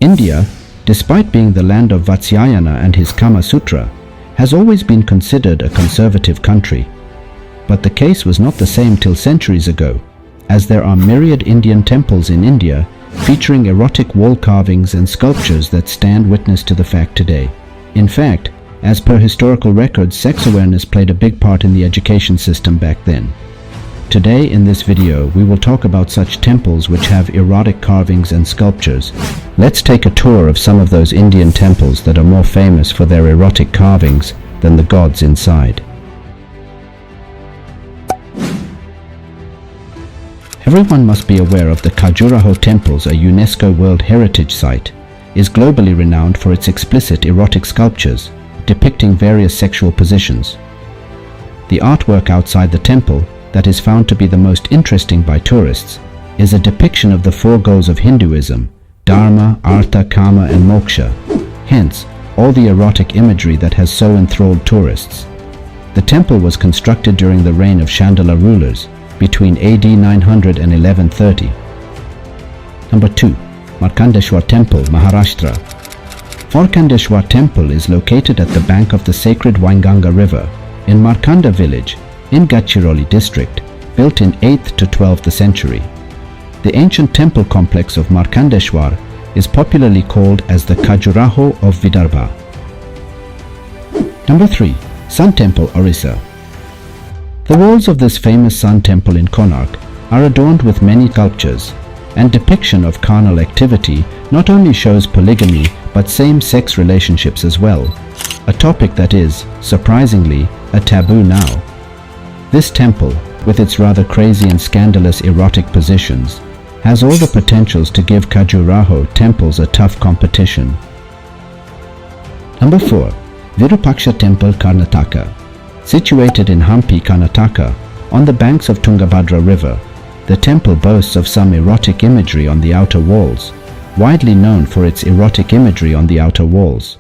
India, despite being the land of Vatsyayana and his Kama Sutra, has always been considered a conservative country. But the case was not the same till centuries ago, as there are myriad Indian temples in India featuring erotic wall carvings and sculptures that stand witness to the fact today. In fact, as per historical records, sex awareness played a big part in the education system back then. Today in this video, we will talk about such temples which have erotic carvings and sculptures. Let's take a tour of some of those Indian temples that are more famous for their erotic carvings than the gods inside. Everyone must be aware of the Khajuraho temples, a UNESCO World Heritage Site, is globally renowned for its explicit erotic sculptures depicting various sexual positions. The artwork outside the temple that is found to be the most interesting by tourists is a depiction of the four goals of Hinduism: Dharma, Artha, Kama and Moksha, hence all the erotic imagery that has so enthralled tourists. The temple was constructed during the reign of Chandala rulers between AD 900 and 1130. Number 2. Markandeshwar Temple, Maharashtra. Markandeshwar Temple is located at the bank of the sacred Wainganga River in Markanda village in Gadchiroli district, built in 8th to 12th century. The ancient temple complex of Markandeshwar is popularly called as the Khajuraho of Vidarbha. Number 3. Sun Temple, Orissa. The walls of this famous Sun Temple in Konark are adorned with many sculptures, and depiction of carnal activity not only shows polygamy but same-sex relationships as well, a topic that is, surprisingly, a taboo now. This temple, with its rather crazy and scandalous erotic positions, has all the potentials to give Khajuraho temples a tough competition. Number 4. Virupaksha Temple, Karnataka. Situated in Hampi, Karnataka, on the banks of Tungabhadra River, the temple boasts of some erotic imagery on the outer walls, widely known for its erotic imagery on the outer walls.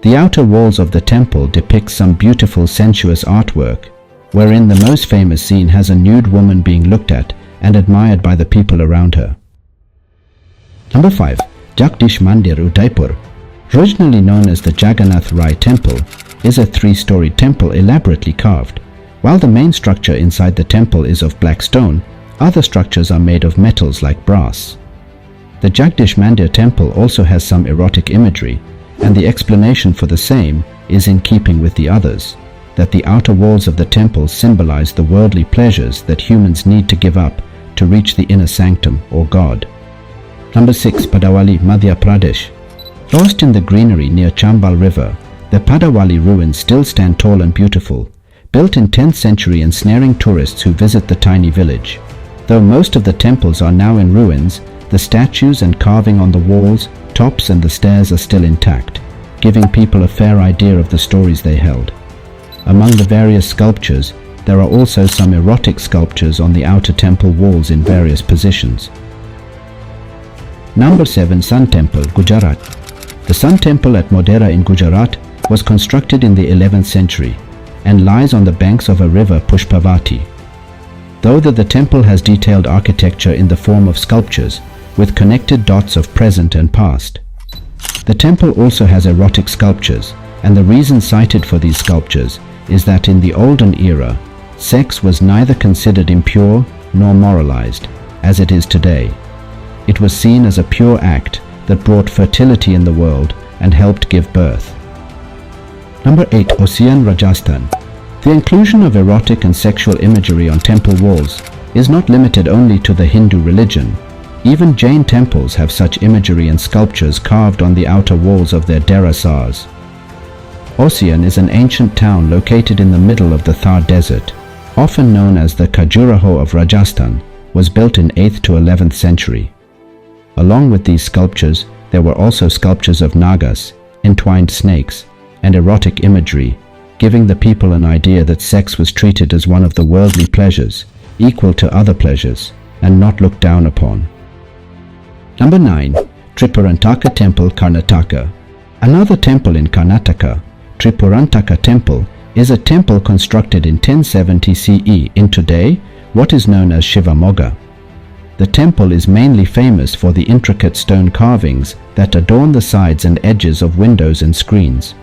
The outer walls of the temple depict some beautiful sensuous artwork, wherein the most famous scene has a nude woman being looked at and admired by the people around her. Number 5. Jagdish Mandir, Udaipur. Originally known as the Jagannath Rai Temple, is a 3-storied temple elaborately carved. While the main structure inside the temple is of black stone, other structures are made of metals like brass. The Jagdish Mandir temple also has some erotic imagery, and the explanation for the same is in keeping with the others, that the outer walls of the temple symbolize the worldly pleasures that humans need to give up to reach the inner sanctum or God. Number 6. Padawali, Madhya Pradesh. Lost in the greenery near Chambal River, the Padawali ruins still stand tall and beautiful, built in 10th century, ensnaring tourists who visit the tiny village. Though most of the temples are now in ruins, the statues and carving on the walls, tops and the stairs are still intact, giving people a fair idea of the stories they held. Among the various sculptures, there are also some erotic sculptures on the outer temple walls in various positions. Number 7. Sun Temple, Gujarat. The Sun Temple at Modhera in Gujarat was constructed in the 11th century and lies on the banks of a river, Pushpavati. Though the temple has detailed architecture in the form of sculptures with connected dots of present and past. The temple also has erotic sculptures, and the reason cited for these sculptures is that in the olden era, sex was neither considered impure nor moralized, as it is today. It was seen as a pure act that brought fertility in the world and helped give birth. Number 8. Ossian, Rajasthan. The inclusion of erotic and sexual imagery on temple walls is not limited only to the Hindu religion. Even Jain temples have such imagery and sculptures carved on the outer walls of their derasars. Ossian is an ancient town located in the middle of the Thar desert, often known as the Khajuraho of Rajasthan, was built in 8th to 11th century. Along with these sculptures, there were also sculptures of nagas, entwined snakes, and erotic imagery, giving the people an idea that sex was treated as one of the worldly pleasures, equal to other pleasures, and not looked down upon. Number 9. Tripurantaka Temple, Karnataka. Another temple in Karnataka, Tripurantaka Temple, is a temple constructed in 1070 CE in today what is known as Shivamoga. The temple is mainly famous for the intricate stone carvings that adorn the sides and edges of windows and screens.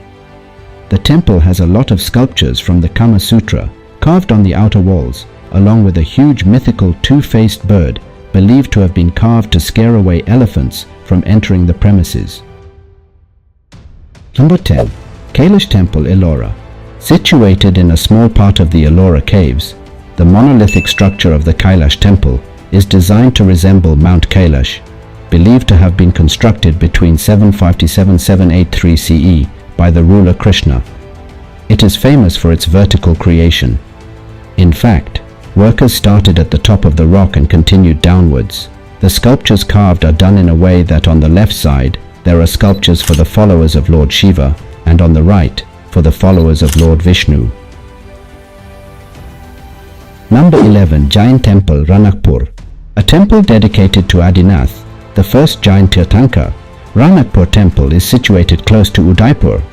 The temple has a lot of sculptures from the Kama Sutra carved on the outer walls, along with a huge mythical two-faced bird believed to have been carved to scare away elephants from entering the premises. Number 10. Kailash Temple, Ellora. Situated in a small part of the Ellora caves, the monolithic structure of the Kailash Temple is designed to resemble Mount Kailash, believed to have been constructed between 757-783 CE by the ruler Krishna. It is famous for its vertical creation. In fact, workers started at the top of the rock and continued downwards. The sculptures carved are done in a way that on the left side there are sculptures for the followers of Lord Shiva, and on the right for the followers of Lord Vishnu. Number 11. Jain Temple, Ranakpur. A temple dedicated to Adinath, the first Jain Tirthankar. Ranakpur Temple is situated close to Udaipur.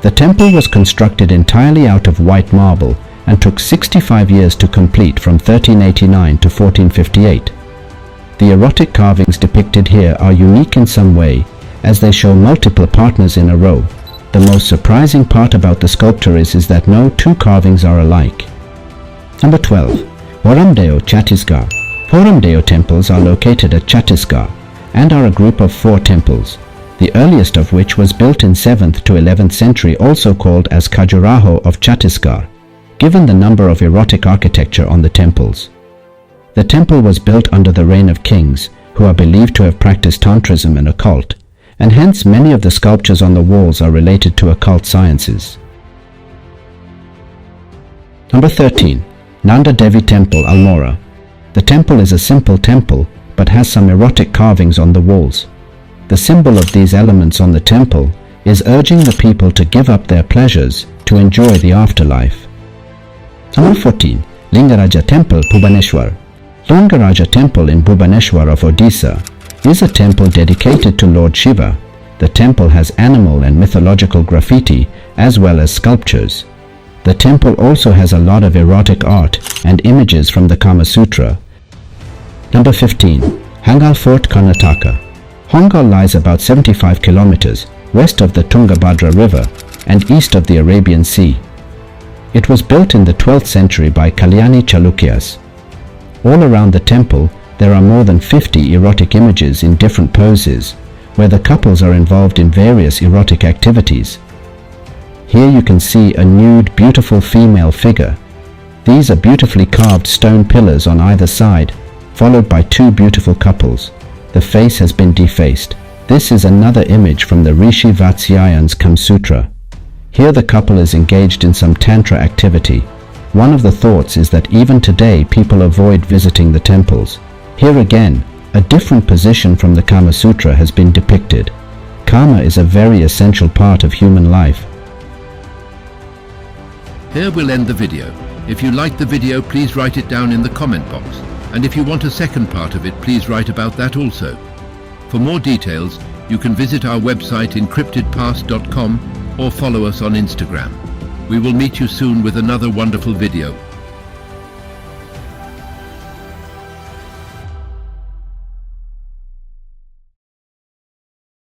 The temple was constructed entirely out of white marble and took 65 years to complete from 1389 to 1458. The erotic carvings depicted here are unique in some way, as they show multiple partners in a row. The most surprising part about the sculpture is that no two carvings are alike. Number 12. Waramdeo, Chhattisgarh. Waramdeo temples are located at Chhattisgarh and are a group of 4 temples, the earliest of which was built in 7th to 11th century, also called as Khajuraho of Chhattisgarh, given the number of erotic architecture on the temples. The temple was built under the reign of kings who are believed to have practiced tantrism and occult, and hence many of the sculptures on the walls are related to occult sciences. Number 13. Nanda Devi Temple, Almora. The temple is a simple temple but has some erotic carvings on the walls. The symbol of these elements on the temple is urging the people to give up their pleasures to enjoy the afterlife. Number 14. Lingaraja Temple, Bhubaneswar. Lingaraja Temple in Bhubaneswar of Odisha is a temple dedicated to Lord Shiva. The temple has animal and mythological graffiti as well as sculptures. The temple also has a lot of erotic art and images from the Kama Sutra. Number 15. Hangal Fort, Karnataka. Hangal lies about 75 kilometers west of the Tungabhadra River and east of the Arabian Sea. It was built in the 12th century by Kalyani Chalukyas. All around the temple there are more than 50 erotic images in different poses, where the couples are involved in various erotic activities. Here you can see a nude, beautiful female figure. These are beautifully carved stone pillars on either side, followed by 2 beautiful couples. The face has been defaced. This is another image from the Rishi Vatsyayan's Kama Sutra. Here the couple is engaged in some tantra activity. One of the thoughts is that even today people avoid visiting the temples. Here again, a different position from the Kama Sutra has been depicted. Kama is a very essential part of human life. Here we'll end the video. If you liked the video, please write it down in the comment box. And if you want a second part of it, please write about that also. For more details, you can visit our website encryptedpast.com or follow us on Instagram. We will meet you soon with another wonderful video.